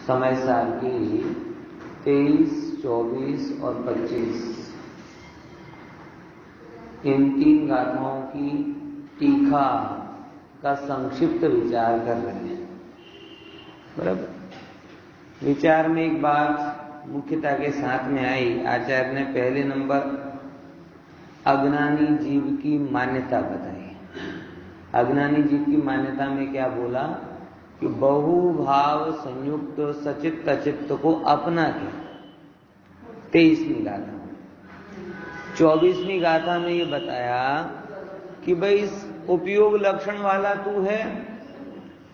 समय साल की 23, 24 और 25 इन 3 गाथाओं की टीका का संक्षिप्त विचार कर रहे हैं। बराबर। विचार में एक बात मुख्यता के साथ में आई। आचार्य ने पहले नंबर अज्ञानी जीव की मान्यता बताई। अज्ञानी जीव की मान्यता में क्या बोला कि बहुभाव संयुक्त सचित्त चित्त को अपना के 23वीं गाथा। 24वीं गाथा में ये बताया कि भाई उपयोग लक्षण वाला तू है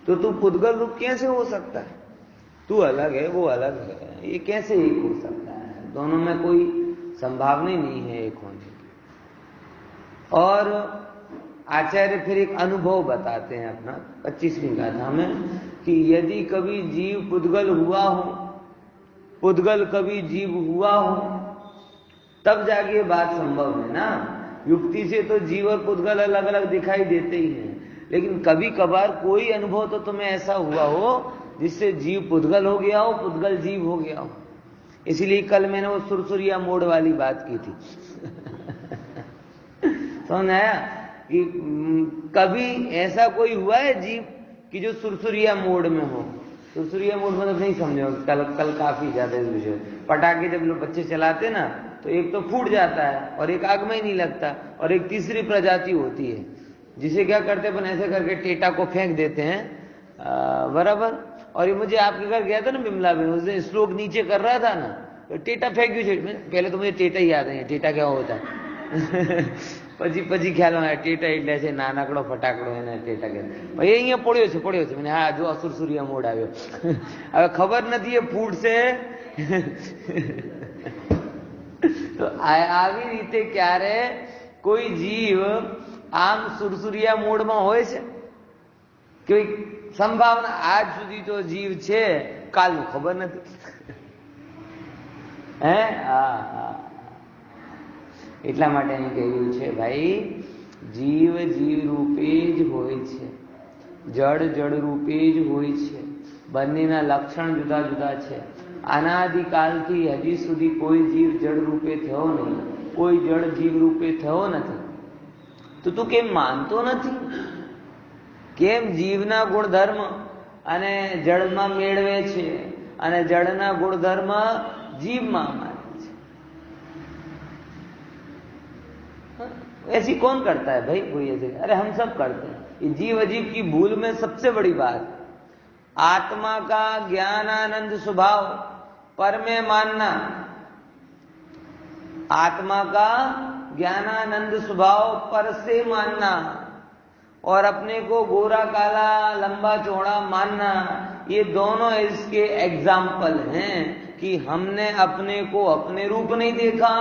तो तू पुद्गल रूप कैसे हो सकता है? तू अलग है, वो अलग है, ये कैसे एक हो सकता है? दोनों में कोई संभावना ही नहीं है एक होने की। और आचार्य फिर एक अनुभव बताते हैं अपना 25वीं गाथा में कि यदि कभी जीव पुद्गल हुआ हो, पुद्गल कभी जीव हुआ हो, तब जाके ये बात संभव है ना। युक्ति से तो जीव और पुद्गल अलग अलग दिखाई देते ही हैं, लेकिन कभी कभार कोई अनुभव तो तुम्हें ऐसा हुआ हो जिससे जीव पुद्गल हो गया हो, पुद्गल जीव हो गया हो। इसीलिए कल मैंने वो सुरसुरिया मोड़ वाली बात की थी। समझ आया कि कभी ऐसा कोई हुआ है जीव कि जो सुरसुरिया मोड़ में हो? सुरसुरिया मोड़ मतलब नहीं समझो, कल काफी ज्यादा इस विषय। पटाखे जब लोग बच्चे चलाते ना तो एक तो फूट जाता है और एक आग में ही नहीं लगता, और एक तीसरी प्रजाति होती है जिसे क्या करते अपन ऐसे करके टेटा को फेंक देते हैं। बराबर। और ये मुझे आपके घर गया था ना बिमला में, उस दिन श्लोक नीचे कर रहा था ना, तो टेटा फेंक क्यों? पहले तो मुझे टेटा ही याद है, टेटा क्या होता है। પછી ખ્યાલ આવે ટેટા એટલે છે નાનકડો ફટાકડો, એને ટેટા કહેવાય. ભાઈ અહીંયા પડ્યો છે મને. હા જો અસુરસુરિયા મોડ આવ્યો. હવે ખબર નથી એ ફૂટશે. તો આવી રીતે ક્યારે કોઈ જીવ આમ સુરસુરિયા મોડમાં હોય છે? કોઈ સંભાવના આજ સુધી તો જીવ છે, કાલનું ખબર નથી. હે? હા. એટલા માટે અહીં કહ્યું છે ભાઈ જીવ જીવ રૂપે જ હોય છે, જડ જડ રૂપે જ હોય છે. બંનેના લક્ષણ જુદા જુદા છે. અનાદિકાલથી હજી સુધી કોઈ જીવ જડ રૂપે થયો નહીં, કોઈ જડ જીવ રૂપે થયો નથી. તો તું કેમ માનતો નથી? કેમ જીવના ગુણધર્મ અને જડમાં મેળવે છે અને જડના ગુણધર્મ જીવમાં માને? ऐसी कौन करता है भाई? कोई ऐसे? अरे हम सब करते हैं. ये जीव अजीव की भूल में सबसे बड़ी बात आत्मा का ज्ञानानंद स्वभाव पर में मानना. आत्मा का ज्ञानानंद स्वभाव पर से मानना और अपने को गोरा काला लंबा चौड़ा मानना, ये दोनों इसके एग्जाम्पल हैं कि हमने अपने को अपने रूप नहीं देखा,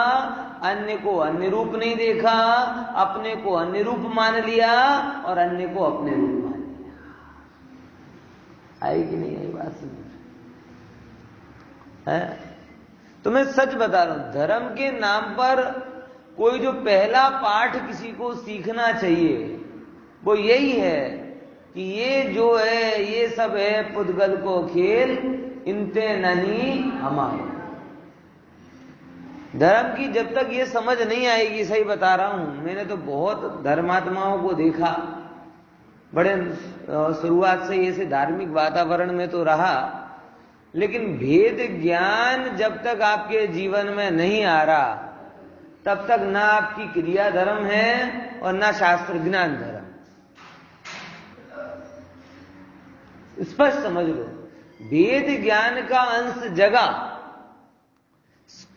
अन्य को अन्य रूप नहीं देखा, अपने को अन्य रूप मान लिया और अन्य को अपने रूप मान लिया. आई कि नहीं आई बात समझ? है तो मैं सच बता रहा हूं, धर्म के नाम पर कोई जो पहला पाठ किसी को सीखना चाहिए वो यही है कि ये जो है ये सब है पुद्गल को खेल, इनते नहीं हमारे. धर्म की जब तक ये समझ नहीं आएगी, सही बता रहा हूं, मैंने तो बहुत धर्मात्माओं को देखा, बड़े शुरुआत से ऐसे धार्मिक वातावरण में तो रहा, लेकिन भेद ज्ञान जब तक आपके जीवन में नहीं आ रहा तब तक ना आपकी क्रिया धर्म है और ना शास्त्र ज्ञान धर्म. स्पष्ट समझ लो, भेद ज्ञान का अंश जगा,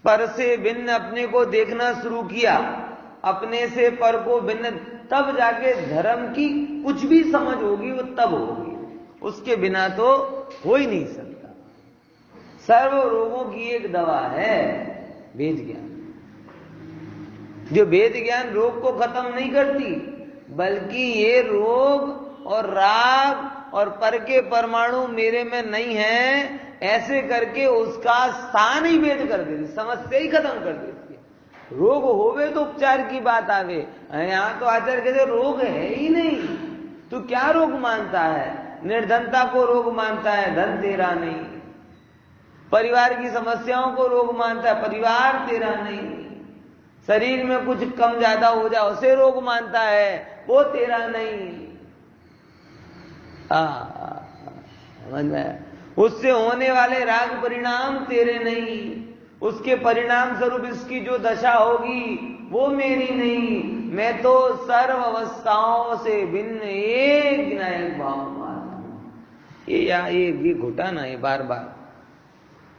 पर से भिन्न अपने को देखना शुरू किया, अपने से पर को भिन्न, तब जाके धर्म की कुछ भी समझ होगी वो तब होगी. उसके बिना तो हो ही नहीं सकता. सर्व रोगों की एक दवा है वेद ज्ञान. जो वेद ज्ञान रोग को खत्म नहीं करती, बल्कि ये रोग और राग और पर के परमाणु मेरे में नहीं है ऐसे करके उसका स्थान ही भेद कर देती, समस्या ही खत्म कर देती है. रोग होवे तो उपचार की बात आवे. यहां तो आचार्य कहते रोग है ही नहीं, तू क्या रोग मानता है? निर्धनता को रोग मानता है, धन तेरा नहीं. परिवार की समस्याओं को रोग मानता है, परिवार तेरा नहीं। शरीर में कुछ कम ज्यादा हो जाए उसे रोग मानता है, वो तेरा नहीं। समझ में? उससे होने वाले राग परिणाम तेरे नहीं, उसके परिणाम स्वरूप इसकी जो दशा होगी वो मेरी नहीं। मैं तो सर्व अवस्थाओं से भिन्न एक विनायक भाव मानता हूं। ये घुटाना है बार बार।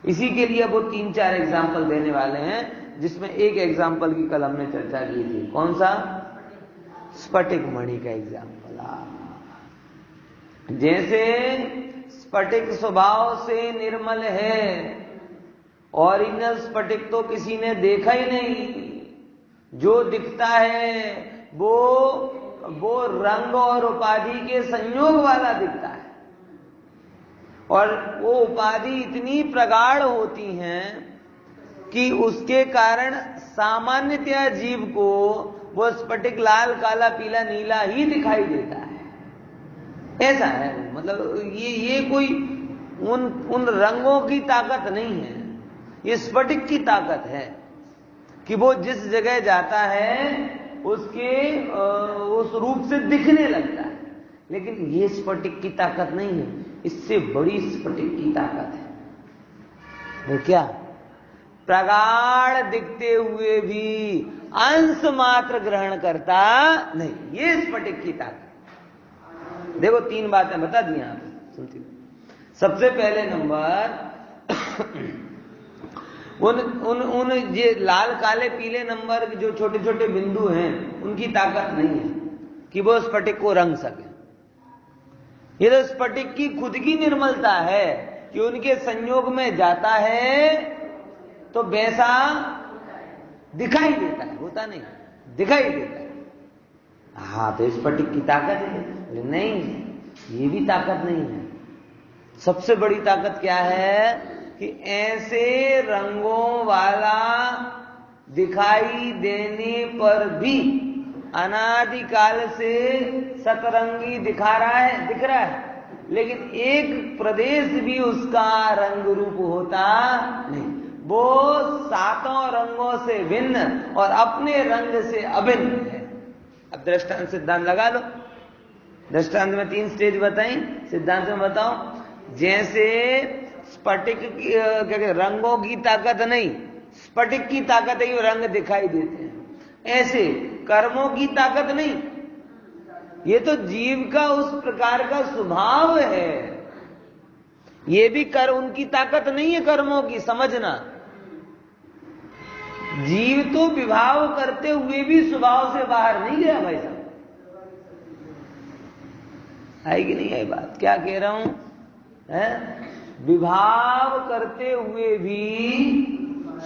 इसी के लिए वो 3-4 एग्जाम्पल देने वाले हैं, जिसमें एक एग्जाम्पल की कल हमने चर्चा की थी। कौन सा? स्फटिक मणि का एग्जाम्पल। जैसे स्फटिक स्वभाव से निर्मल है, ओरिजिनल स्फटिक तो किसी ने देखा ही नहीं। जो दिखता है वो रंग और उपाधि के संयोग वाला दिखता है, और वो उपाधि इतनी प्रगाढ़ होती हैं कि उसके कारण सामान्यतया जीव को वो स्फटिक लाल, काला, पीला, नीला ही दिखाई देता है। ऐसा है, मतलब ये कोई उन रंगों की ताकत नहीं है, ये स्फटिक की ताकत है कि वो जिस जगह जाता है उसके उस रूप से दिखने लगता है। लेकिन ये स्फटिक की ताकत नहीं है, इससे बड़ी स्फटिक की ताकत है। वो क्या? प्रगाढ़ दिखते हुए भी अंश मात्र ग्रहण करता नहीं, ये स्फटिक की ताकत। देखो 3 बातें बता दी आप सुनती। सबसे पहले नंबर उन ये लाल, काले, पीले नंबर जो छोटे छोटे बिंदु हैं उनकी ताकत नहीं है कि वो स्फटिक को रंग सके। ये तो स्फटिक की खुद की निर्मलता है कि उनके संयोग में जाता है तो वैसा दिखाई देता है, होता नहीं, दिखाई देता है। हाँ, तो स्फटिक की ताकत है। नहीं, ये भी ताकत नहीं है। सबसे बड़ी ताकत क्या है कि ऐसे रंगों वाला दिखाई देने पर भी अनादिकाल से सतरंगी दिख रहा है, लेकिन एक प्रदेश भी उसका रंग रूप होता नहीं। वो 7 रंगों से भिन्न और अपने रंग से अभिन्न है। अब दृष्टांत सिद्धांत लगा लो। दृष्टांत में 3 स्टेज बताई, सिद्धांत में बताओ। जैसे स्फटिक रंगों की ताकत नहीं, स्फटिक की ताकत है, रंग दिखाई देते हैं। ऐसे कर्मों की ताकत नहीं, ये तो जीव का उस प्रकार का स्वभाव है। ये भी उनकी ताकत नहीं है कर्मों की, समझना। जीव तो विभाव करते हुए भी स्वभाव से बाहर नहीं गया भाई साहब। है कि नहीं है बात? क्या कह रहा हूं? विभाव करते हुए भी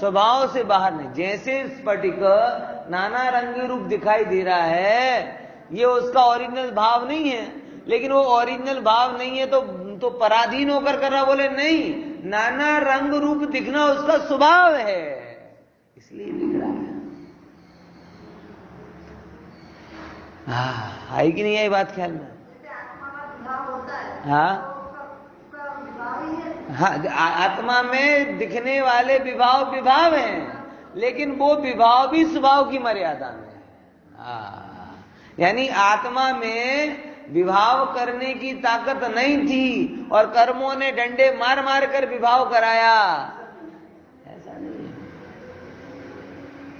स्वभाव से बाहर नहीं। जैसे स्फटिक नाना रंगी रूप दिखाई दे रहा है, ये उसका ओरिजिनल भाव नहीं है, लेकिन वो ओरिजिनल भाव नहीं है तो पराधीन होकर कर रहा। बोले नहीं, नाना रंग रूप दिखना उसका स्वभाव है, इसलिए दिख रहा है। है कि नहीं है बात ख्याल में? हाँ हाँ, आत्मा में दिखने वाले विभाव हैं, लेकिन वो विभाव भी स्वभाव की मर्यादा में है। यानी आत्मा में विभाव करने की ताकत नहीं थी और कर्मों ने डंडे मार मार कर विभाव कराया, ऐसा नहीं है।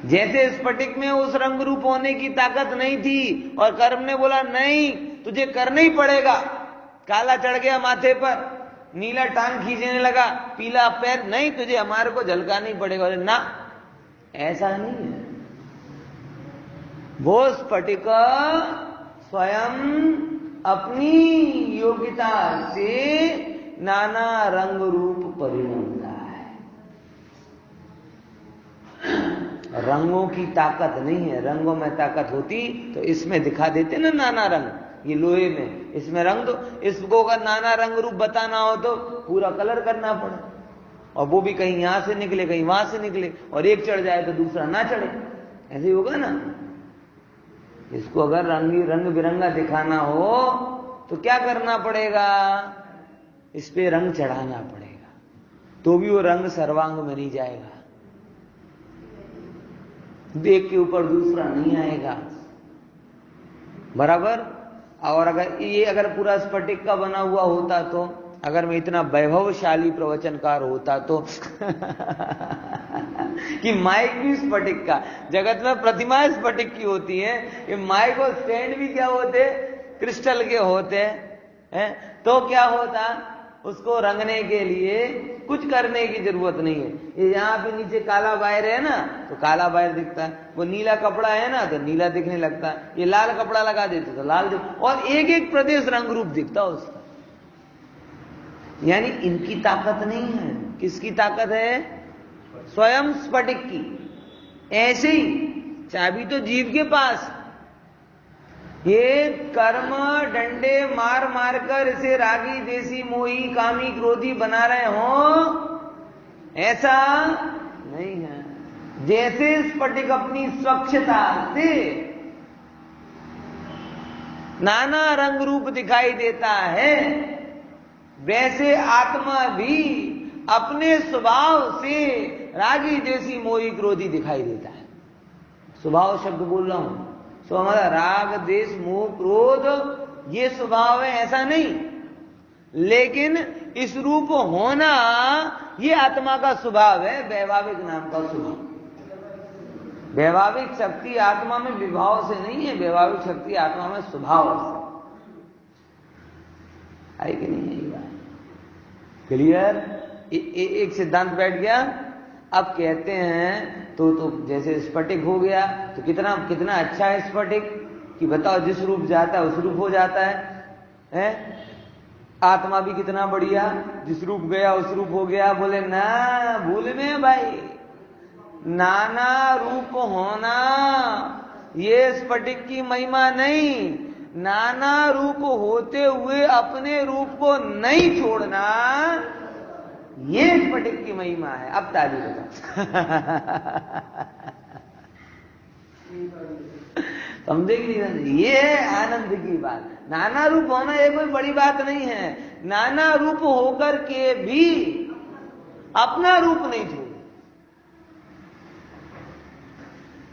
जैसे स्फटिक में उस रंग रूप होने की ताकत नहीं थी और कर्म ने बोला नहीं, तुझे करना ही पड़ेगा। काला चढ़ गया माथे पर, नीला टांग खींचने लगा, पीला पैर, नहीं तुझे हमारे को झलकाना ही पड़ेगा ना, ऐसा नहीं है। वो स्फटिक स्वयं अपनी योग्यता से नाना रंग रूप परिणमता है। रंगों की ताकत नहीं है। रंगों में ताकत होती तो इसमें दिखा देते ना नाना रंग। ये लोहे में, इसमें रंग दो, इसको अगर नाना रंग रूप बताना हो तो पूरा कलर करना पड़े, और वो भी कहीं यहां से निकले कहीं वहां से निकले, और एक चढ़ जाए तो दूसरा ना चढ़े, ऐसे ही होगा ना। इसको अगर रंग बिरंगा दिखाना हो तो क्या करना पड़ेगा? इस पे रंग चढ़ाना पड़ेगा। तो भी वो रंग सर्वांग में नहीं जाएगा, देख के ऊपर दूसरा नहीं आएगा, बराबर। और अगर पूरा स्फटिक का बना हुआ होता तो, अगर मैं इतना वैभवशाली प्रवचनकार होता तो कि माइक भी स्फटिक का, जगत में प्रतिमा स्फटिक की होती है, ये माइक और स्टैंड भी क्या होते, क्रिस्टल के होते हैं, तो क्या होता, उसको रंगने के लिए कुछ करने की जरूरत नहीं है। ये यहाँ पे नीचे काला वायर है ना, तो काला वायर दिखता है, वो नीला कपड़ा है ना तो नीला दिखने लगता है, ये लाल कपड़ा लगा देते तो लाल और एक एक प्रदेश रंग रूप दिखता उसका। यानी इनकी ताकत नहीं है, किसकी ताकत है, स्वयं स्फटिक की। ऐसे ही चाबी तो जीव के पास, ये कर्म डंडे मार मार कर इसे रागी देसी मोही कामी क्रोधी बना रहे हो, ऐसा नहीं है। जैसे स्फटिक अपनी स्वच्छता से नाना रंग रूप दिखाई देता है, वैसे आत्मा भी अपने स्वभाव से रागी देसी मोही क्रोधी दिखाई देता है। स्वभाव शब्द बोल रहा हूं, तो हमारा राग देश मोह क्रोध ये स्वभाव है ऐसा नहीं, लेकिन इस रूप होना ये आत्मा का स्वभाव है, वैभाविक नाम का स्वभाव। वैभाविक शक्ति आत्मा में विभाव से नहीं है, वैभाविक शक्ति आत्मा में स्वभाव से है कि नहीं है? क्लियर? एक सिद्धांत बैठ गया। अब कहते हैं तो जैसे स्फटिक हो गया तो कितना कितना अच्छा है स्फटिक, कि बताओ जिस रूप जाता है उस रूप हो जाता है? आत्मा भी कितना बढ़िया, जिस रूप गया उस रूप हो गया। बोले ना, भूल में भाई, नाना रूप होना ये स्फटिक की महिमा नहीं, नाना रूप होते हुए अपने रूप को नहीं छोड़ना ये स्फटिक की महिमा है। अब ताली बजा। समझे कि नहीं? ये है आनंद की बात। नाना रूप होना ये कोई बड़ी बात नहीं है, नाना रूप होकर के भी अपना रूप नहीं छोड़।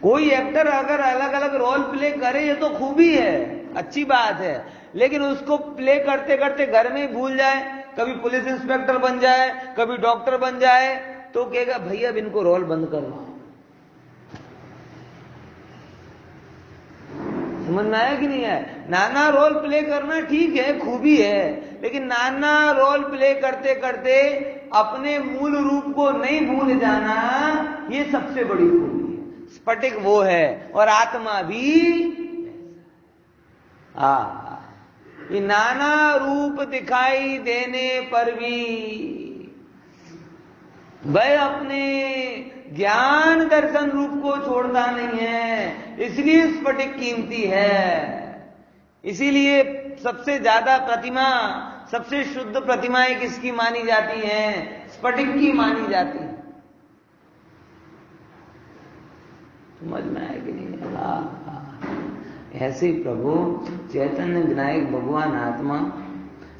कोई एक्टर अगर अलग अलग रोल प्ले करे ये तो खूबी है, अच्छी बात है, लेकिन उसको प्ले करते करते घर में ही भूल जाए, कभी पुलिस इंस्पेक्टर बन जाए, कभी डॉक्टर बन जाए, तो कहेगा भैया अब इनको रोल बंद करो। समझ में आया कि नहीं है? नाना रोल प्ले करना ठीक है, खूबी है, लेकिन नाना रोल प्ले करते करते अपने मूल रूप को नहीं भूल जाना ये सबसे बड़ी खूबी है। स्फटिक वो है और आत्मा भी ये नाना रूप दिखाई देने पर भी वह अपने ज्ञान दर्शन रूप को छोड़ता नहीं है, इसलिए स्फटिक कीमती है। इसीलिए सबसे ज्यादा प्रतिमा, सबसे शुद्ध प्रतिमाएं किसकी मानी जाती हैं? स्फटिक की मानी जाती है। समझ में आया कि नहीं? ऐसे ही प्रभु चैतन्य विनायक भगवान आत्मा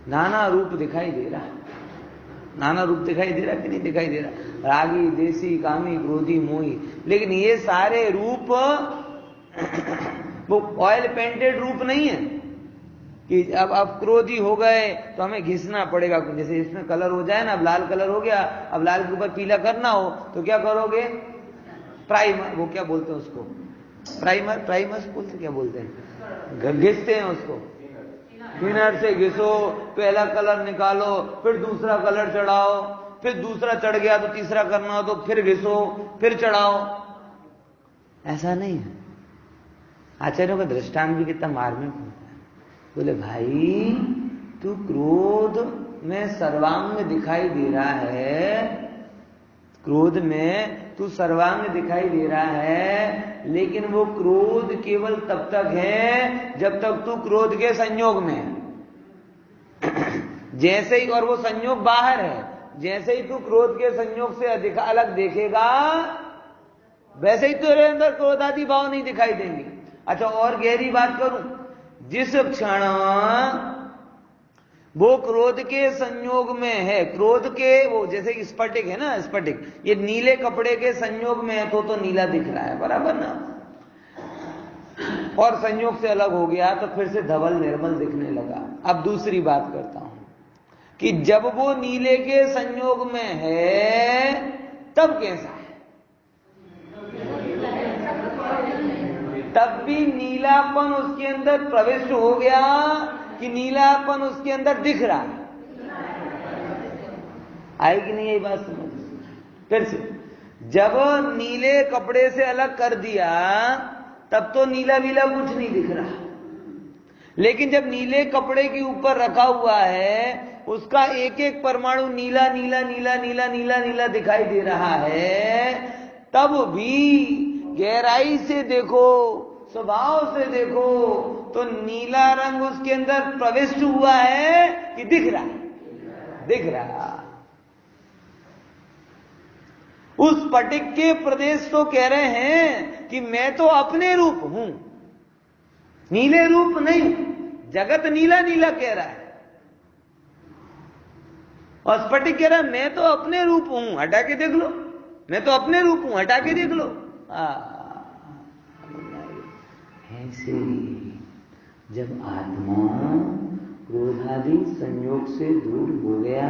नाना रूप दिखाई दे रहा है। नाना रूप दिखाई दे रहा कि नहीं दिखाई दे रहा? रागी देसी कामी क्रोधी मोही, लेकिन ये सारे रूप वो ऑयल पेंटेड रूप नहीं है कि अब क्रोधी हो गए तो हमें घिसना पड़ेगा। जैसे इसमें कलर हो जाए ना, अब लाल कलर हो गया, अब लाल के ऊपर पीला करना हो तो क्या करोगे? प्राइमर, वो क्या बोलते हैं उसको, प्राइमर, प्राइमर बोलते, क्या बोलते हैं, घिसते हैं उसको, थिनर से घिसो, पहला कलर निकालो, फिर दूसरा कलर चढ़ाओ, फिर दूसरा चढ़ गया तो तीसरा करना हो तो फिर घिसो, फिर चढ़ाओ। ऐसा नहीं है। आचार्यों का दृष्टांत भी कितना मार्मिक होता है। बोले भाई तू क्रोध में सर्वांग दिखाई दे रहा है, क्रोध में तू सर्वांग दिखाई दे रहा है, लेकिन वो क्रोध केवल तब तक है जब तक तू क्रोध के संयोग में है। जैसे ही, और वो संयोग बाहर है, जैसे ही तू क्रोध के संयोग से अलग देखेगा वैसे ही तेरे अंदर क्रोध आदि भाव नहीं दिखाई देंगे। अच्छा और गहरी बात करूं, जिस क्षण वो क्रोध के संयोग में है, क्रोध के वो जैसे स्फटिक है ना, स्फटिक ये नीले कपड़े के संयोग में है तो नीला दिख रहा है, बराबर ना। और संयोग से अलग हो गया तो फिर से धवल निर्मल दिखने लगा। अब दूसरी बात करता हूं कि जब वो नीले के संयोग में है तब कैसा है? तब भी नीलापन उसके अंदर प्रविष्ट हो गया कि नीलापन उसके अंदर दिख रहा है? आई कि नहीं यही बात समझ? फिर से, जब नीले कपड़े से अलग कर दिया तब तो नीला नीला कुछ नहीं दिख रहा, लेकिन जब नीले कपड़े के ऊपर रखा हुआ है उसका एक एक परमाणु नीला नीला नीला नीला नीला नीला दिखाई दे रहा है, तब भी गहराई से देखो, स्वभाव से देखो तो नीला रंग उसके अंदर प्रविष्ट हुआ है कि दिख रहा है? दिख रहा। उस स्फटिक के प्रदेश तो कह रहे हैं कि मैं तो अपने रूप हूं, नीले रूप नहीं, जगत नीला नीला कह रहा है और स्फटिक कह रहा है मैं तो अपने रूप हूं, हटा के देख लो, मैं तो अपने रूप हूं, हटा के देख लो। ऐसे जब आत्मा क्रोधादि संयोग से दूर हो गया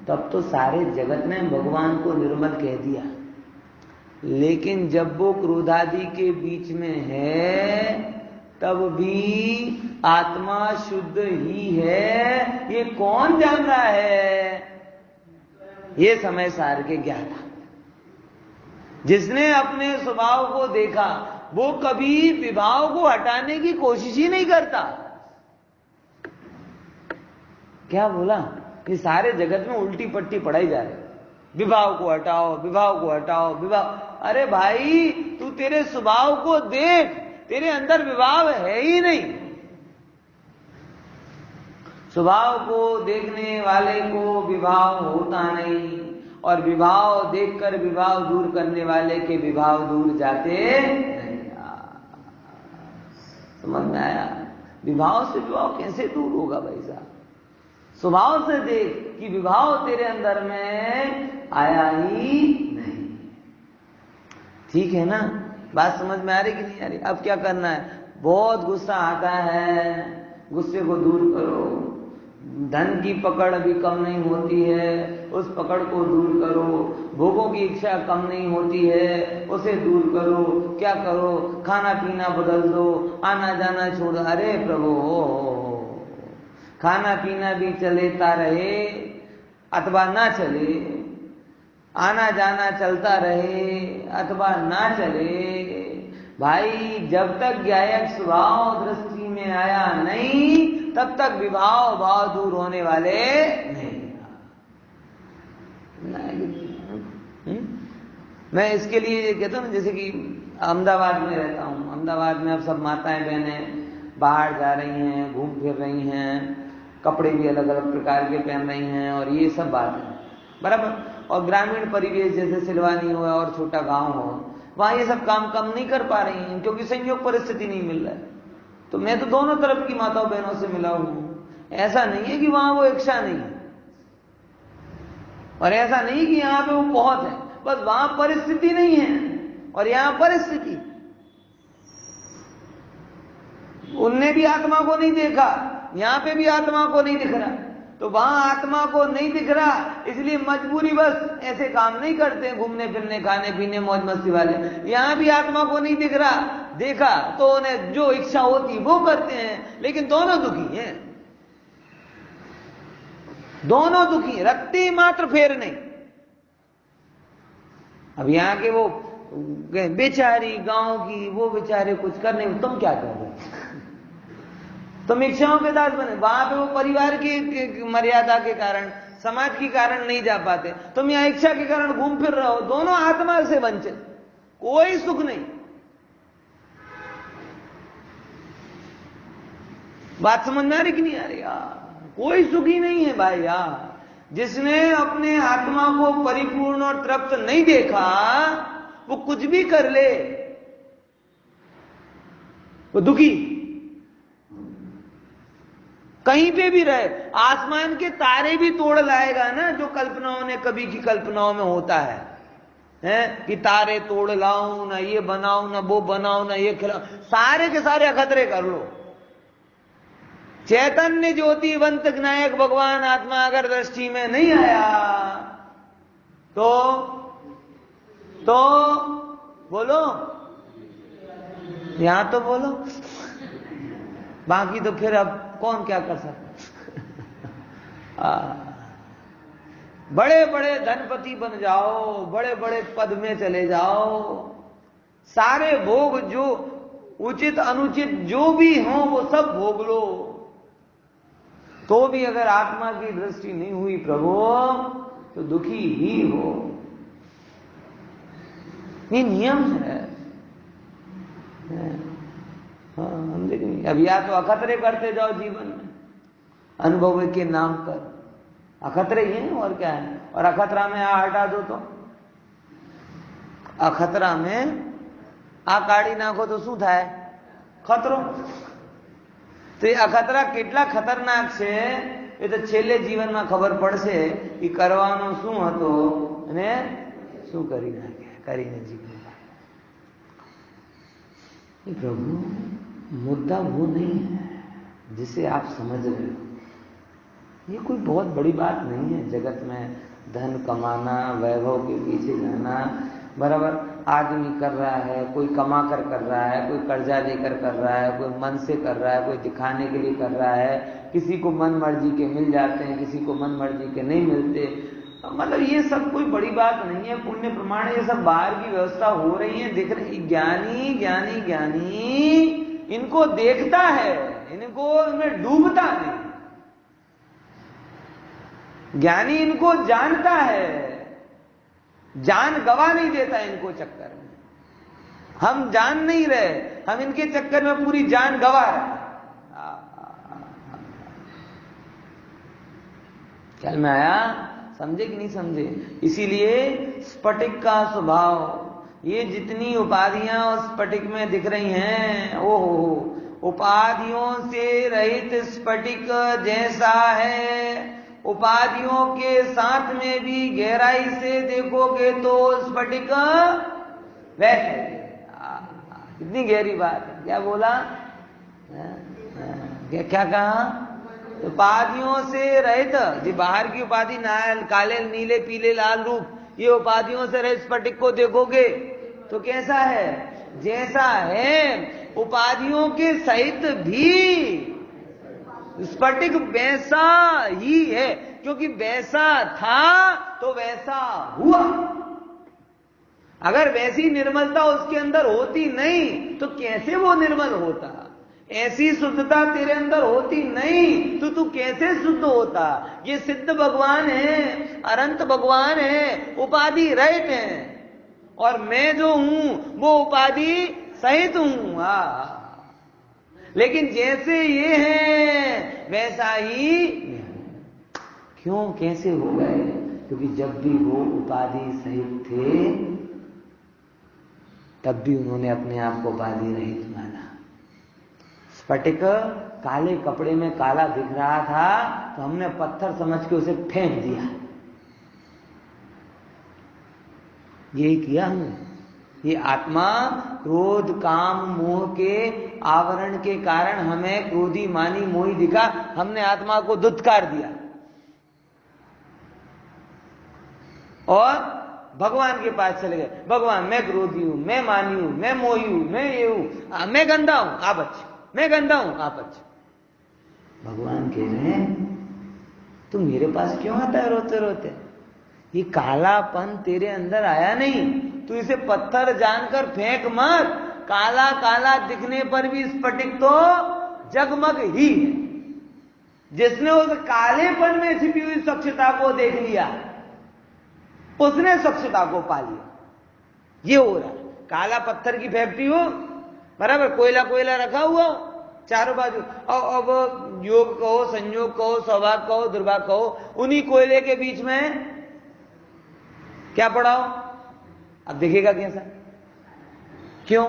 तब तो सारे जगत ने भगवान को निर्मल कह दिया, लेकिन जब वो क्रोधादि के बीच में है तब भी आत्मा शुद्ध ही है, ये कौन जान रहा है? ये समय सार के ज्ञाता। जिसने अपने स्वभाव को देखा वो कभी विभाव को हटाने की कोशिश ही नहीं करता। क्या बोला? ये सारे जगत में उल्टी पट्टी पढ़ाई जा रही, विभाव को हटाओ, विभाव को हटाओ, विभाव। अरे भाई तू तेरे स्वभाव को देख, तेरे अंदर विभाव है ही नहीं। स्वभाव को देखने वाले को विभाव होता नहीं, और विभाव देखकर विभाव दूर करने वाले के विभाव दूर जाते नहीं। समझ में आया? विभाव से विभाव कैसे दूर होगा भाई साहब? स्वभाव से देख कि विभाव तेरे अंदर में आया ही नहीं। ठीक है ना? बात समझ में आ रही कि नहीं आ रही? अब क्या करना है? बहुत गुस्सा आता है, गुस्से को दूर करो। धन की पकड़ अभी कम नहीं होती है, उस पकड़ को दूर करो। भोगों की इच्छा कम नहीं होती है, उसे दूर करो। क्या करो? खाना पीना बदल दो, आना जाना छोड़। अरे प्रभु, खाना पीना भी चलेता रहे अथवा ना चले, आना जाना चलता रहे अथवा ना चले, भाई जब तक ज्ञायक स्वभाव दृष्टि में आया नहीं तब तक विभाव भाव दूर होने वाले नहीं। मैं इसके लिए ये कहता हूं ना, जैसे कि अहमदाबाद में रहता हूं, अहमदाबाद में अब सब माताएं बहनें बाहर जा रही हैं, घूम फिर रही हैं, कपड़े भी अलग अलग प्रकार के पहन रही हैं और ये सब बात है, बराबर। और ग्रामीण परिवेश जैसे सिलवानी हो और छोटा गांव हो, वहां ये सब काम कम नहीं कर पा रही हैं क्योंकि संयोग परिस्थिति नहीं मिल रहा है। तो मैं तो दोनों तरफ की माताओं बहनों से मिला हूं। ऐसा नहीं है कि वहां वो इच्छा नहीं है, और ऐसा नहीं कि यहां पे वो बहुत है, बस वहां परिस्थिति नहीं है और यहां परिस्थिति। उनने भी आत्मा को नहीं देखा, यहां पे भी आत्मा को नहीं दिख रहा। तो वहां आत्मा को नहीं दिख रहा इसलिए मजबूरी बस ऐसे काम नहीं करते, घूमने फिरने खाने पीने मौज मस्ती वाले। यहां भी आत्मा को नहीं दिख रहा, देखा तो उन्हें जो इच्छा होती वो करते हैं, लेकिन दोनों दुखी हैं, दोनों दुखी, रखते मात्र फेर नहीं। अब यहां के वो बेचारी गांव की, वो बेचारे कुछ कर नहीं, तुम क्या कर रहे हो? तुम इच्छाओं के दास बने। वहां पे वो परिवार की मर्यादा के कारण, समाज के कारण नहीं जा पाते, तुम यहाँ इच्छा के कारण घूम फिर रहे हो। दोनों आत्मा से वंचित, कोई सुख नहीं। बात समझ में आ रही कि नहीं आ रही? कोई सुख ही नहीं है भाई यार। जिसने अपने आत्मा को परिपूर्ण और तृप्त नहीं देखा वो कुछ भी कर ले वो दुखी। कहीं पे भी रहे, आसमान के तारे भी तोड़ लाएगा ना, जो कल्पनाओं ने कभी की कल्पनाओं में होता है कि तारे तोड़ लाऊं ना, ये बनाऊं ना, वो बनाऊं ना, ये खिलाऊं, सारे के सारे अखतरे कर लो। चैतन्य ज्योतिवंत नायक भगवान आत्मा अगर दृष्टि में नहीं आया तो बोलो, यहां तो बोलो, बाकी तो फिर अब कौन क्या कर सकता। बड़े बड़े धनपति बन जाओ, बड़े बड़े पद में चले जाओ, सारे भोग जो उचित अनुचित जो भी हो वो सब भोग लो, तो भी अगर आत्मा की दृष्टि नहीं हुई प्रभु तो दुखी ही हो। ये नियम है। हम देखेंगे अब, या तो अखतरे करते जाओ जीवन में अनुभव के नाम पर, अखतरे ही हैं और क्या है। और अखतरा में आ हटा दो तो, अखतरा में आ काढ़ी नाखो तो શું થાય? ખતરો। તો એ અખતરા કેટલા ખતરનાક છે એ તો છેલ્લે જીવનમાં ખબર પડશે કે કરવાનો શું હતો અને શું કરી નાખ્યા, કરીને જીવન। प्रभु मुद्दा वो नहीं है जिसे आप समझ रहे हो। ये कोई बहुत बड़ी बात नहीं है जगत में धन कमाना, वैभव के पीछे जाना। बराबर आदमी कर रहा है, कोई कमा कर रहा है, कोई कर्जा लेकर कर रहा है, कोई मन से कर रहा है, कोई दिखाने के लिए कर रहा है। किसी को मन मर्जी के मिल जाते हैं, किसी को मन मर्जी के नहीं मिलते। मतलब ये सब कोई बड़ी बात नहीं है। पुण्य प्रमाण ये सब बाहर की व्यवस्था हो रही है, दिख रही। ज्ञानी ज्ञानी ज्ञानी इनको देखता है, इनको इनमें डूबता नहीं। ज्ञानी इनको जानता है, जान गवा नहीं देता इनको चक्कर में। हम जान नहीं रहे, हम इनके चक्कर में पूरी जान गवा रहे। ख्याल में आया? समझे कि नहीं समझे? इसीलिए स्फटिक का स्वभाव, ये जितनी उपाधियां उस स्फटिक में दिख रही हैं, ओहो, उपाधियों से रहित स्फटिक जैसा है। उपाधियों के साथ में भी गहराई से देखोगे तो स्फटिक वैसे। कितनी गहरी बात है। क्या बोला? क्या कहा? उपाधियों से रहित, जी बाहर की उपाधि काले नीले पीले लाल रूप, ये उपाधियों से रहित स्फटिक को देखोगे तो कैसा है? जैसा है। उपाधियों के सहित भी स्फटिक वैसा ही है, क्योंकि वैसा था तो वैसा हुआ। अगर वैसी निर्मलता उसके अंदर होती नहीं तो कैसे वो निर्मल होता? ऐसी शुद्धता तेरे अंदर होती नहीं तो तू कैसे शुद्ध होता? ये सिद्ध भगवान है, अनंत भगवान है, उपाधि रहित है, और मैं जो हूं वो उपाधि सहित हूं। लेकिन जैसे ये है वैसा ही क्यों, कैसे हो गए? क्योंकि जब भी वो उपाधि सहित थे तब भी उन्होंने अपने आप को उपाधि रहित माना। स्फटिक काले कपड़े में काला दिख रहा था तो हमने पत्थर समझ के उसे फेंक दिया। यही किया हमने। ये आत्मा क्रोध काम मोह के आवरण के कारण हमें क्रोधी मानी मोही दिखा, हमने आत्मा को दुत्कार दिया और भगवान के पास चले गए। भगवान मैं क्रोधी हूं, मैं मानी हूं, मैं मोही हूं, मैं ये हूं, मैं गंदा हूं, आप अच्छे, मैं गंदा हूं, आप अच्छे। भगवान कह रहे हैं तू मेरे पास क्यों आता है रोते रोते? ये कालापन तेरे अंदर आया नहीं, तू इसे पत्थर जानकर फेंक मत। काला काला दिखने पर भी स्फटिक तो जगमग ही है। जिसने उस कालेपन में छिपी हुई स्वच्छता को देख लिया उसने स्वच्छता को पा लिया। ये हो रहा है। काला पत्थर की फैक्ट्री हो, बराबर, कोयला कोयला रखा हुआ हो चारों बाजू, और अब योग कहो, संयोग कहो, सौभाग्य कहो, दुर्भाग्य कहो, उन्हीं कोयले के बीच में क्या पड़ा हो? अब दिखेगा कैसा? क्यों?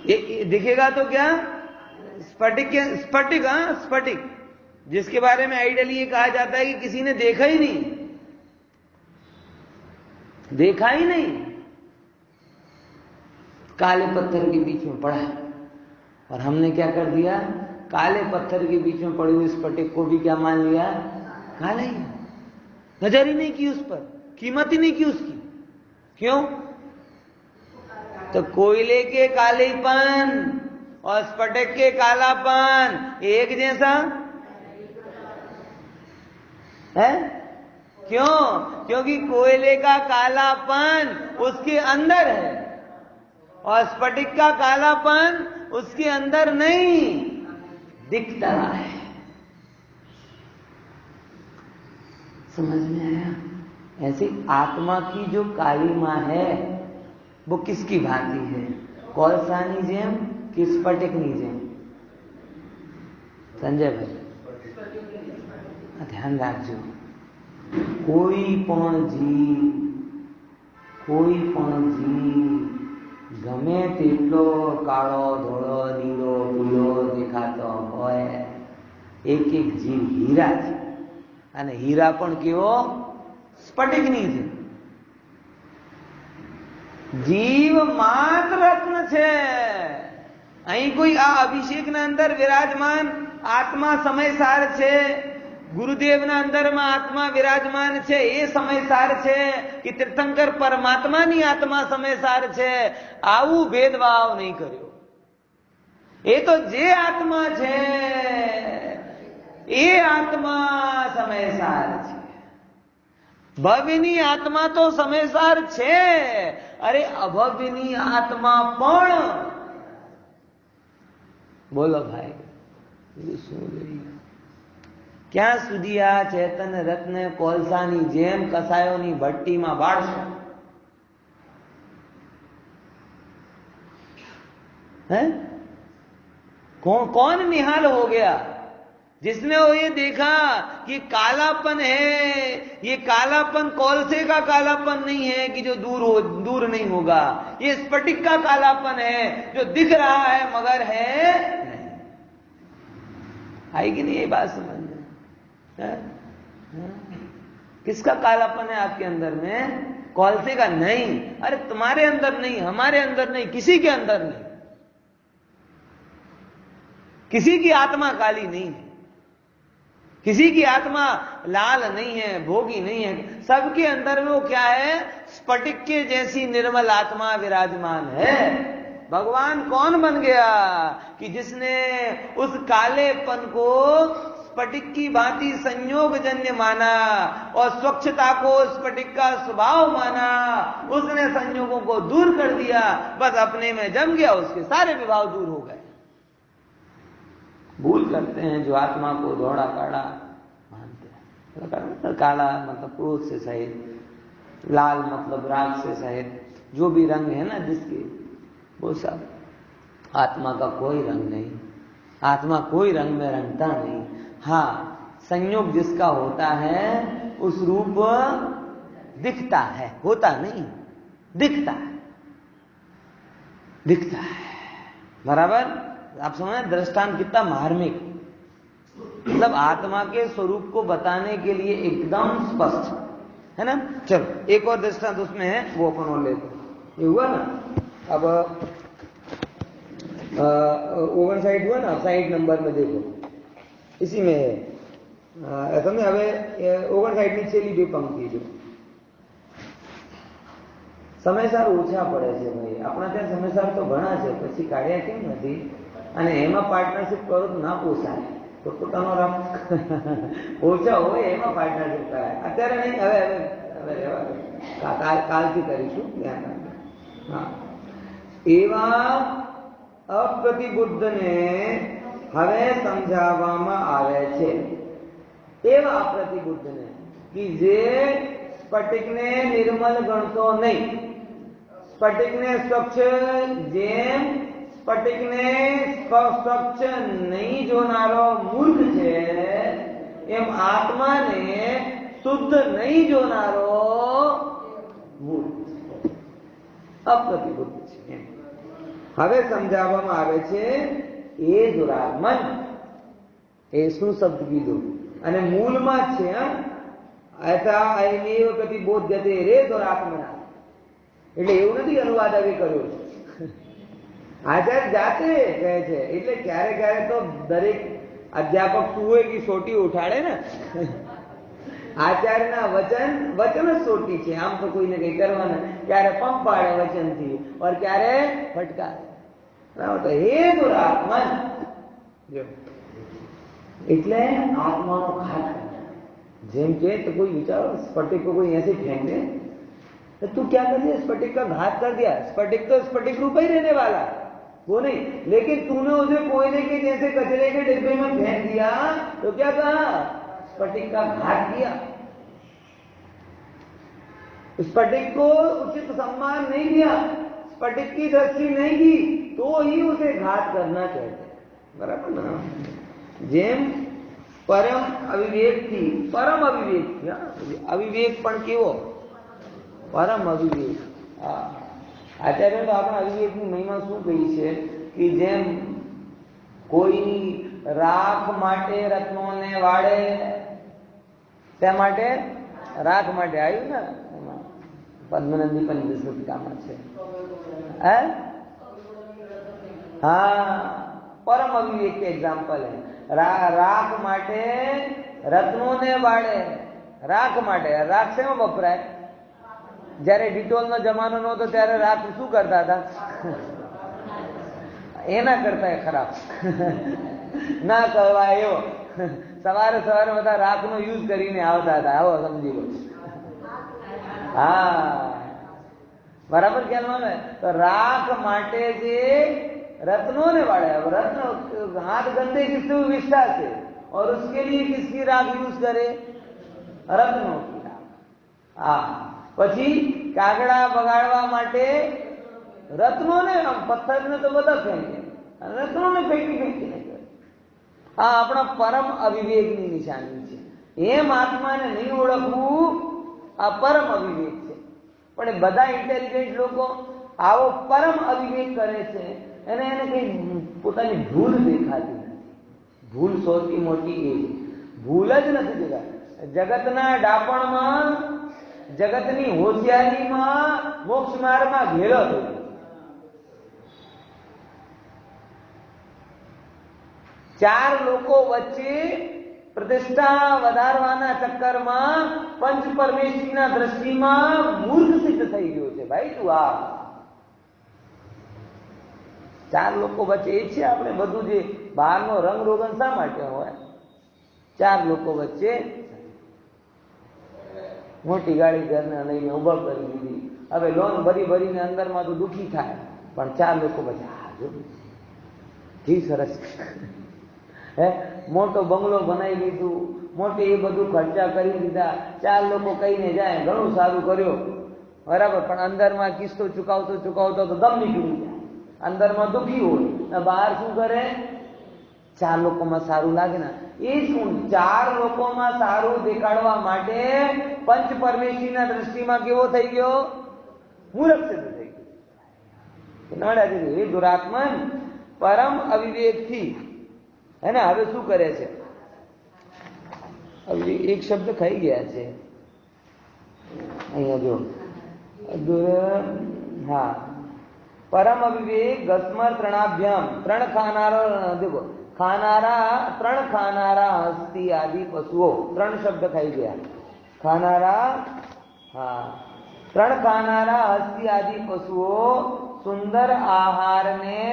ये दिखेगा तो क्या? स्फटिक, स्फटिक, हाँ स्फटिक, जिसके बारे में आइडियली ये कहा जाता है कि किसी ने देखा ही नहीं, देखा ही नहीं, काले पत्थर के बीच में पड़ा है। और हमने क्या कर दिया? काले पत्थर के बीच में पड़े हुए स्फटिक को भी क्या मान लिया? काला ही, नजर ही नहीं की उस पर, कीमत ही नहीं की उसकी। क्यों? तो कोयले के कालेपन और स्फटिक के कालापन एक जैसा है। क्यों? क्योंकि कोयले का कालापन उसके अंदर है और स्फटिक का कालापन उसके अंदर नहीं, दिखता है। समझ में आया? ऐसी आत्मा की जो कालिमा है वो किसकी भांति है? कोलसानी जेम कि स्फटिकनी जेम? संजय भाई ध्यान રાખજો, કોઈ પણ જીવ ગમે તેટલો કાળો, ધોળો, નીલો, પીળો દેખાતો હોય, એક એક જીવ હીરા છે અને હીરા પણ કેવો? સ્ફટિકની છે। જીવ માત્ર રત્ન છે। અહીં કોઈ આ અભિષેકના અંદર વિરાજમાન આત્મા સમયસાર છે, ગુરુદેવના અંદરમાં આત્મા વિરાજમાન છે એ સમયસાર છે કે તીર્થંકર પરમાત્માની આત્મા સમયસાર છે, આવું ભેદભાવ નહીં કર્યો। એ તો જે આત્મા છે એ આત્મા સમયસાર છે। ભવ્યની આત્મા તો સમયસાર છે, અરે અભવ્યની આત્મા પણ। બોલો ભાઈ, શું જોઈએ? ક્યાં સુધી આ ચેતન રત્ન કોલસાની જેમ કસાયોની ભટ્ટીમાં બાળશો? है? कौन निहाल हो गया? जिसने वो ये देखा कि कालापन है, ये कालापन कोलसे का कालापन नहीं है कि जो दूर नहीं होगा, ये स्फटिक का कालापन है जो दिख रहा है मगर है नहीं। आएगी नहीं ये बात समझ में? किसका कालापन है आपके अंदर में? कोलसे का नहीं। अरे तुम्हारे अंदर नहीं, हमारे अंदर नहीं, किसी के अंदर नहीं। किसी की आत्मा काली नहीं है, किसी की आत्मा लाल नहीं है, भोगी नहीं है। सबके अंदर में वो क्या है? स्फटिक के जैसी निर्मल आत्मा विराजमान है। भगवान कौन बन गया कि जिसने उस कालेपन को स्फटिक की भांति संयोगजन्य माना और स्वच्छता को स्फटिक का स्वभाव माना, उसने संयोगों को दूर कर दिया, बस अपने में जम गया, उसके सारे विभाव दूर हो गए। भूल करते हैं जो आत्मा को धोड़ा काड़ा मानते हैं। काला मतलब क्रोध से सहित, लाल मतलब राग से सहित, जो भी रंग है ना जिसके, वो सब आत्मा का कोई रंग नहीं। आत्मा कोई रंग में रंगता नहीं। हाँ, संयोग जिसका होता है उस रूप दिखता है, होता नहीं, दिखता है, दिखता है। बराबर? आप समझे दृष्टांत कितना मार्मिक, मतलब आत्मा के स्वरूप को बताने के लिए एकदम स्पष्ट है ना। चलो एक और दृष्टांत उसमें है, वो अपन और लेते हैं। ये हुआ ना, अब ओवन साइड हुआ ना, साइड नंबर में देखो, इसी में है તમે હવે ઓવર સાઈડની છેલ્લી બે પંક્તિ જો સમયસાર ઓછા પડે છે ભાઈ, આપણા ત્યાં સમયસાર તો ઘણા છે, પછી કાઢ્યા કેમ નથી? અને એમાં પાર્ટનરશિપ કરો તો ના પોસાય, તો પોતાનો રામ ઓછા હોય એમાં પાર્ટનરશિપ કરાય। અત્યારે નહીં, હવે હવે હવે કાલથી કરીશું, ધ્યાન રાખજો। હા, એવા અપ્રતિબુદ્ધને હવે સમજાવવામાં આવે છે। એવા અપ્રતિબુદ્ધને कि જે સ્ફટિકને નિર્મલ ગણતો નહીં, સ્ફટિકને સ્વચ્છ જેમ સ્ફટિકને સ્વચ્છ નહીં જોનારો મૂર્ખ છે, એમ આત્માને શુદ્ધ નહીં જોનારો મૂર્ખ છે, અપ્રતિબુદ્ધ છે। હવે સમજાવવામાં આવે છે એ દુરાત્મન એ શું શબ્દ કીધું અને મૂળમાં જ છે ऐसा अयमेव प्रतिबोध्यते रे दुरात्मना એટલે એવું નથી અનુવાદ હવે કર્યો આચાર્ય જાતે કહે છે એટલે ક્યારે ક્યારે તો દરેક અધ્યાપક શું હોય કે સોટી ઉઠાડે ને આચાર્યના વચન જ સોટી છે આમ તો કોઈને કઈ કરવાના ક્યારે પંપ પાડે વચનથી और ક્યારે ફટકારે તો હે દુરાત્મન એટલે આત્માનો ઘાત જેમ के तो कोई विचारो स्फटिक को कोई ऐसे फेंक दे तो तू क्या कर दिया स्फटिक का घात कर दिया स्फटिक तो स्फटिक रूप ही रहने वाला वो नहीं लेकिन तूने उसे कोयले के जैसे कचरे के डिब्बे में फेंक दिया तो क्या कहा स्फटिक का घात किया स्फटिक को उचित सम्मान नहीं दिया स्फटिक की दृष्टि नहीं की तो ही उसे घात करना चाहिए बराबर ना जेम परम अविवेक थी परम अविवेक थी अविवेक पण केवो परम अविवेक आचार्य तो आपणे अविवेकनी महिमा શું કહી છે કે જેમ કોઈ રાખ માટે રત્નોને વાળે તે માટે રાખ માટે આવ્યું ને પદ્મનંદી પંચસૂત્રમાં છે હા परम अविवेक के एग्जाम्पल है राख माटे रत्नों ने वाड़े राख माटे राख से वपराय जયારે ડિટોલ નો જમાનો નહોતો ત્યારે રાખ શું કરતા હતા એના કરતા ખરાબ ના કહેવાય એવો સવારે સવારે બધા રાખનો યુઝ કરીને આવતા હતા આવો સમજી લો હા બરાબર ખ્યાલ આવે તો રાખ માટે જે रत्नों ने वाड़े अब रत्न हाथ गंदे किससे विष्ठा से और उसके लिए किसकी राख यूज करे रत्नों की राख हाँ પછી કાગડા બગાડવા માટે રત્નોને પથ્થરને તો બધા ફેંકે રત્નોને ફેંકી આ આપણા પરમ અવિવેકની નિશાની છે એમ આત્માને નહીં ઓળખવું આ પરમ અવિવેક છે પણ બધા ઇન્ટેલિજન્ટ લોકો આવો પરમ અવિવેક કરે છે એને કઈ પોતાની ભૂલ દેખાતી નથી ભૂલ સૌથી મોટી એ ભૂલ જ નથી જગતના ડાપણમાં જગતની હોશિયારીમાં મોક્ષ માર્ગમાં ઘેરો થયો ચાર લોકો વચ્ચે પ્રતિષ્ઠા વધારવાના ચક્કરમાં પંચ પરમેશ્વરીના દ્રષ્ટિમાં મૂર્ખ સિદ્ધ થઈ ગયો છે ભાઈ તું આ ચાર લોકો વચ્ચે એ છે આપણે બધું જે બહારનો રંગ રોગન શા માટે હોય ચાર લોકો વચ્ચે મોટી ગાડી ઘરને લઈને ઉભા કરી દીધી હવે લોન ભરી ભરીને અંદરમાં તો દુઃખી થાય પણ ચાર લોકો વચ્ચે જો જી સરસ હે મોટો બંગલો બનાવી લીધું મોટે એ બધું ખર્ચા કરી દીધા ચાર લોકો કહીને જાય ઘણું સારું કર્યો બરાબર પણ અંદરમાં કિસ્તો ચુકાવતો તો દમ નીકળી જાય અંદરમાં દુઃખી હોય બહાર શું કરે ચાર લોકોમાં સારું લાગે ને એ શું ચાર લોકોમાં સારું દેખાડવા માટે પંચ પરમેશ્વરીના દ્રષ્ટિમાં કેવો થઈ ગયો મૂર્ખ સિદ્ધ થઈ ગયો એ દુરાત્મન પરમ અવિવેક થી હે ને હવે શું કરે છે એક શબ્દ ખાઈ ગયા છે અહીંયા જો હા परम अविवेक गस्मर तृणाभ्याम तृण खानारा देखो खानारा तृण खानारा हस्ती आदि पशुओं तृण शब्द खाई गया खानारा हाँ तृण खानारा हस्ती आदि पशुओं सुंदर आहार ने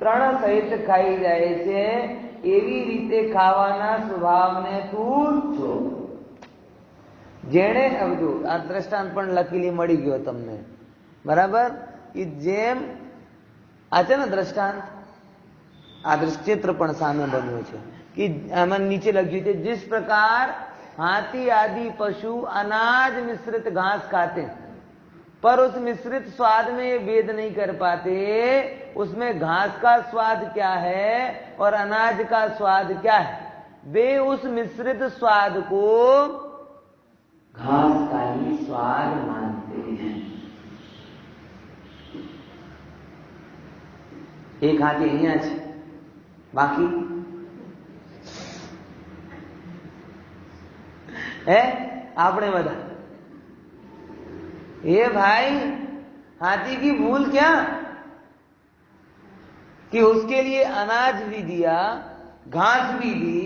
तृण सहित खाई जाए छे एवी रीते खावाना स्वभाव ने तू छो जेने अवधु आ दृष्टांत पण लकीली मળી ગયો તમને બરાબર कि जेम आ છે ને દ્રષ્ટાંત આ દૃશ્ચિત્ર પણ સામે બન્યું છે कि આમાં નીચે લખ્યું છે जिस प्रकार हाथी आदि पशु अनाज मिश्रित घास खाते पर उस मिश्रित स्वाद में ये भेद नहीं कर पाते उसमें घास का स्वाद क्या है और अनाज का स्वाद क्या है वे उस मिश्रित स्वाद को घास का ही स्वाद मानते हैं एक हाथी અહીંયા છે, બાકી है आपने बता। ये भाई हाथी की भूल क्या कि उसके लिए अनाज भी दिया, घास भी दी,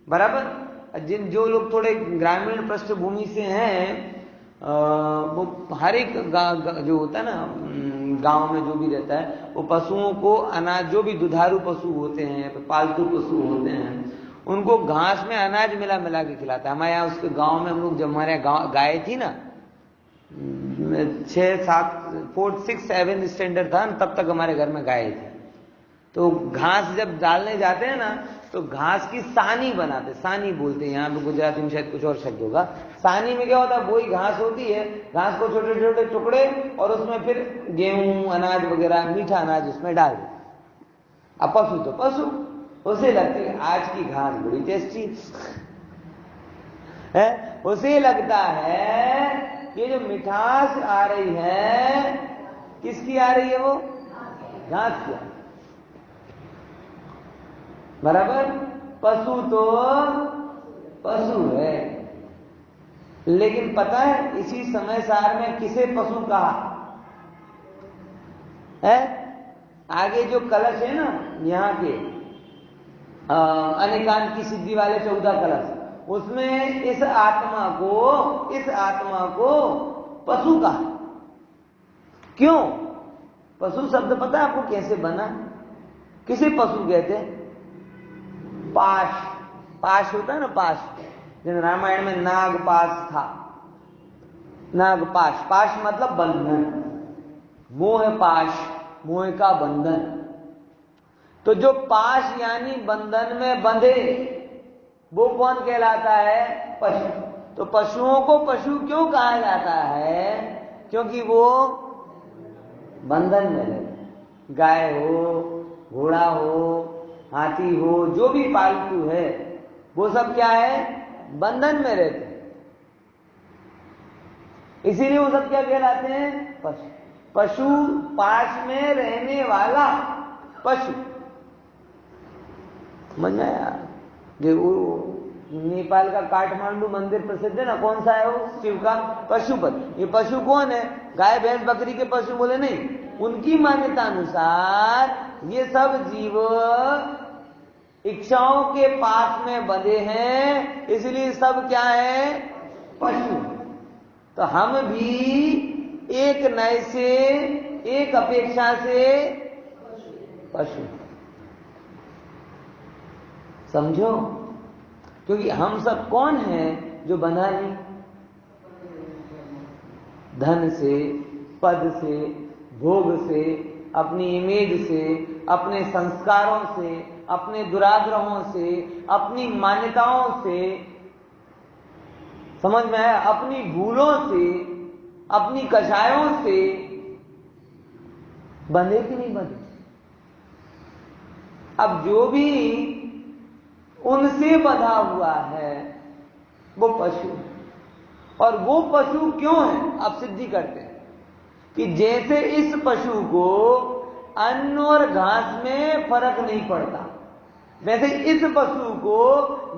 बराबर। जो लोग थोड़े ग्रामीण पृष्ठभूमि से हैं, वो हर एक जो होता है ना गांव में जो भी रहता है, वो पशुओं को अनाज, जो भी दुधारू पशु होते हैं, पालतू पशु होते हैं, उनको घास में अनाज मिला मिला के खिलाता है। हमारे यहाँ उसके गांव में हम लोग, जब हमारे गाय थी ना, 6, 7 स्टैंडर्ड था, तब तक हमारे घर में गाय थी। तो घास जब डालने जाते हैं ना, तो घास की सानी बनाते, सानी बोलते हैं यहाँ पे, गुजराती में शायद कुछ और शब्द होगा। सानी में क्या होता है, वही घास होती है, घास को छोटे छोटे टुकड़े और उसमें फिर गेहूं, अनाज वगैरह, मीठा अनाज उसमें डाल दो। अब पशु तो पशु, उसे लगती है आज की घास बड़ी टेस्टी है, उसे लगता है कि जो मिठास आ रही है, किसकी आ रही है, वो घास की, बराबर। पशु तो पशु है, लेकिन पता है इसी समय सार में किसे पशु कहा है? आगे जो कलश है ना यहाँ के अनेकांत की सिद्धि वाले 14 कलश, उसमें इस आत्मा को पशु कहा। क्यों? पशु शब्द पता है आपको कैसे बना? किसे पशु कहते हैं? पाश, पाश होता है ना, पाश, जैसे रामायण में नाग पाश था, नाग पाश, पाश मतलब बंधन, मोह पाश, मोह का बंधन। तो जो पाश यानी बंधन में बंधे, वो कौन कहलाता है? पशु। तो पशुओं को पशु क्यों कहा जाता है? क्योंकि वो बंधन में रहते। गाय हो, घोड़ा हो, हाथी हो, जो भी पालतू है, वो सब क्या है? बंधन में रहते हैं। इसीलिए वो सब क्या कहलाते हैं? पशु। पशु, पास में रहने वाला पशु। समझ में आया? जो नेपाल का काठमांडू मंदिर प्रसिद्ध है ना, कौन सा है वो? शिव का पशुपति। ये पशु कौन है? गाय भैंस बकरी के पशु बोले नहीं, उनकी मान्यता अनुसार ये सब जीव इच्छाओं के पास में बंधे हैं, इसलिए सब क्या है? पशु। तो हम भी एक नए से, एक अपेक्षा से पशु, समझो। क्योंकि हम सब कौन हैं जो बंधा नहीं? धन से, पद से, भोग से, अपनी इमेज से, अपने संस्कारों से, अपने दुराग्रहों से, अपनी मान्यताओं से, समझ में आया? अपनी भूलों से, अपनी कषायों से बंधे कि नहीं बंधे? अब जो भी उनसे बंधा हुआ है वो पशु, और वो पशु क्यों है? अब सिद्धि करते हैं कि जैसे इस पशु को अन्न और घास में फर्क नहीं पड़ता, वैसे इस पशु को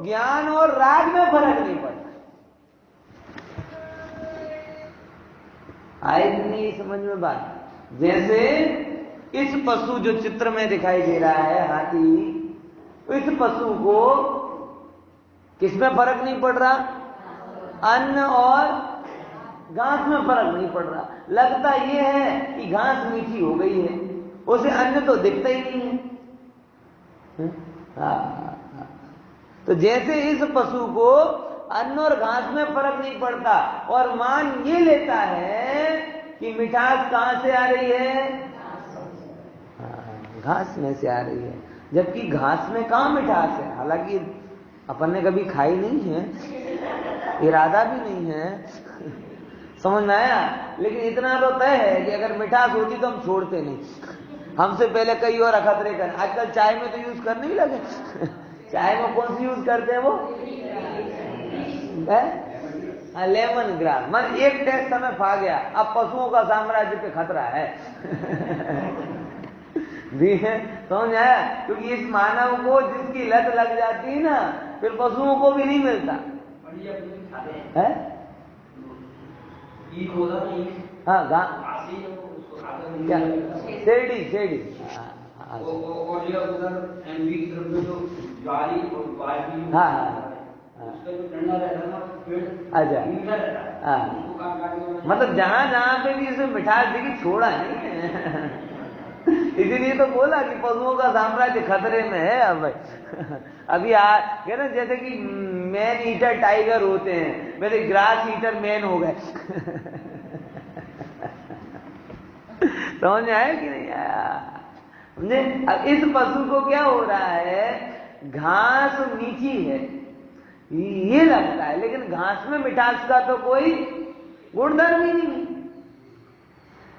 ज्ञान और राग में फर्क नहीं पड़ता। आए कि नहीं समझ में बात? जैसे इस पशु जो चित्र में दिखाई दे रहा है, हाथी, इस पशु को किसमें फर्क नहीं पड़ रहा? अन्न और घास में फर्क नहीं पड़ रहा। लगता यह है कि घास मीठी हो गई है, उसे अन्न तो दिखता ही नहीं है। तो जैसे इस पशु को अन्न और घास में फर्क नहीं पड़ता, और मान ये लेता है कि मिठास कहां से आ रही है? घास में से आ रही है, जबकि घास में कहां मिठास है? हालांकि अपन ने कभी खाई नहीं है, इरादा भी नहीं है, समझ में आया? लेकिन इतना तो तय है कि अगर मिठास होती तो हम छोड़ते नहीं, हमसे पहले कई और अखतरे करें। आजकल चाय में तो यूज करने ही लगे। चाय में कौन सी यूज करते हैं वो? Lemon grass. मन एक टेस्ट समय खा गया, अब पशुओं का साम्राज्य पे खतरा है। समझ आया? क्योंकि इस मानव को जिसकी लत लग जाती है ना, फिर पशुओं को भी नहीं मिलता है। हाँ क्या शेरडी हाँ अच्छा हाँ, मतलब जहां जहां पे भी इसमें मिठास देखी छोड़ा नहीं है। इसीलिए तो बोला कि पशुओं का साम्राज्य खतरे में है। अब अभी कह रहे जैसे कि मैन ईटर टाइगर होते हैं, वैसे ग्रास ईटर मैन हो गए। समझ में आया कि नहीं आया? अब इस पशु को क्या हो रहा है, घास मीठी है ये लगता है, लेकिन घास में मिठास का तो कोई गुणधर्म ही नहीं।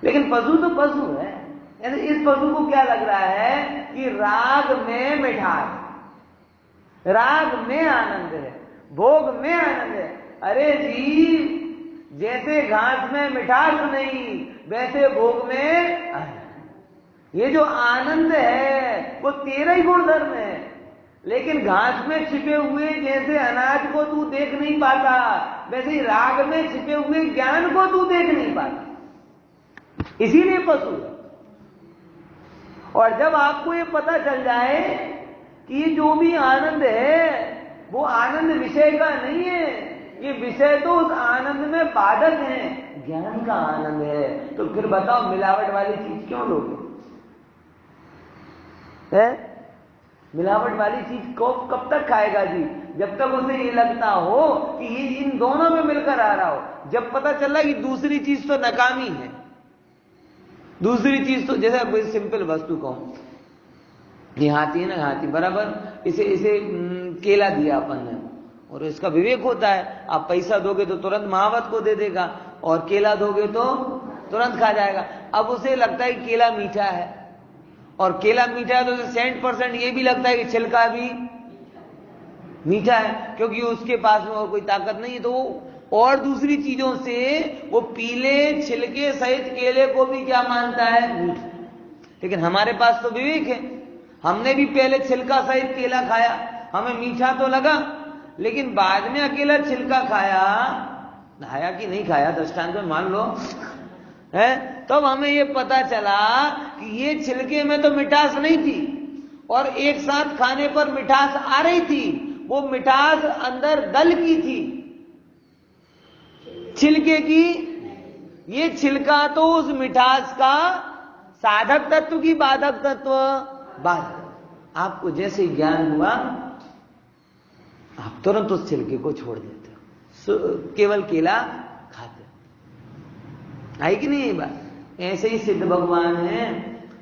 लेकिन पशु तो पशु है। यानी इस पशु को क्या लग रहा है कि राग में मिठास, राग में आनंद है, भोग में आनंद है। अरे जी, जैसे घास में मिठास नहीं, वैसे भोग में आनंद। ये जो आनंद है वो तेरा ही गुणधर्म है, लेकिन घास में छिपे हुए जैसे अनाज को तू देख नहीं पाता, वैसे ही राग में छिपे हुए ज्ञान को तू देख नहीं पाता, इसीलिए पशु है। और जब आपको ये पता चल जाए कि जो भी आनंद है वो आनंद विषय का नहीं है, ये विषय तो उस आनंद में बाधक है, ज्ञान का आनंद है, तो फिर बताओ मिलावट वाली चीज क्यों लोगे? मिलावट वाली चीज को कब तक खाएगा जी? जब तक उसे ये लगता हो कि ये इन दोनों में मिलकर आ रहा हो। जब पता चला कि दूसरी चीज तो नाकामी है, दूसरी चीज तो, जैसे सिंपल वस्तु कहूं, ये हाथी है ना, हाथी बराबर इसे केला दिया अपन ने, और इसका विवेक होता है, आप पैसा दोगे तो तुरंत महावत को दे देगा, और केला दोगे तो तुरंत खा जाएगा। अब उसे लगता है कि केला मीठा है, और केला मीठा है तो 60% ये भी लगता है कि छिलका भी मीठा है, क्योंकि उसके पास में और कोई ताकत नहीं है, तो वो और दूसरी चीजों से वो पीले छिलके सहित केले को भी क्या मानता है? मीठा। लेकिन हमारे पास तो विवेक है, हमने भी पहले छिलका सहित केला खाया, हमें मीठा तो लगा, लेकिन बाद में अकेला छिलका खाया कि नहीं खाया, दृष्टांत में मान लो है, तब हमें ये पता चला कि ये छिलके में तो मिठास नहीं थी, और एक साथ खाने पर मिठास आ रही थी। वो मिठास अंदर दल की थी, छिलके की। ये छिलका तो उस मिठास का साधक तत्व की बाधक तत्व बाधक। आपको जैसे ज्ञान हुआ आप तुरंत उस छिलके को छोड़ देते हो, केवल केला खाते हो। आई कि नहीं ये बात? ऐसे ही सिद्ध भगवान है,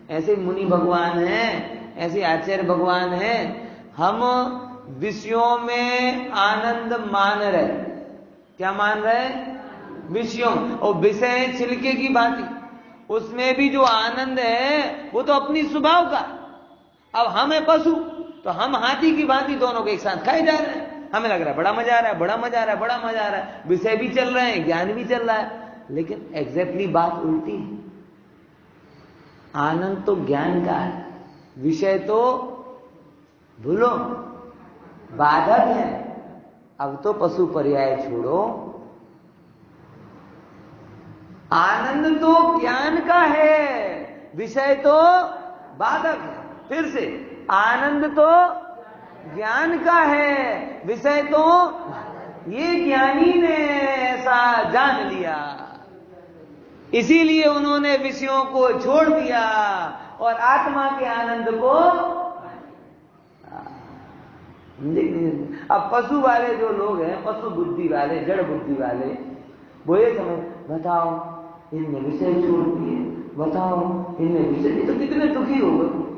ऐसे ही मुनि भगवान है, ऐसे आचार्य भगवान है। हम विषयों में आनंद मान रहे, क्या मान रहे? विषयों। और विषय छिलके की भांति, उसमें भी जो आनंद है वो तो अपनी स्वभाव का। अब हम है पशु, तो हम हाथी की भांति दोनों को एक साथ खाए जा रहे हैं। हमें लग रहा है बड़ा मजा आ रहा है, बड़ा मजा आ रहा है, बड़ा मजा आ रहा है, विषय भी चल रहे हैं, ज्ञान भी चल रहा है, लेकिन एग्जैक्टली बात उल्टी है। आनंद तो ज्ञान का है, विषय तो भूलो, बाधक है। अब तो पशु पर्याय छोड़ो, आनंद तो ज्ञान का है, विषय तो बाधक है। फिर से, आनंद तो ज्ञान का है, विषय तो, ये ज्ञानी ने ऐसा जान लिया, इसीलिए उन्होंने विषयों को छोड़ दिया और आत्मा के आनंद को। अब पशु वाले जो लोग हैं, पशु बुद्धि वाले, जड़ बुद्धि वाले, वो ये समझ, बताओ इनने विषय छोड़ दिए, बताओ इनने विषय, तो कितने दुखी हो गए।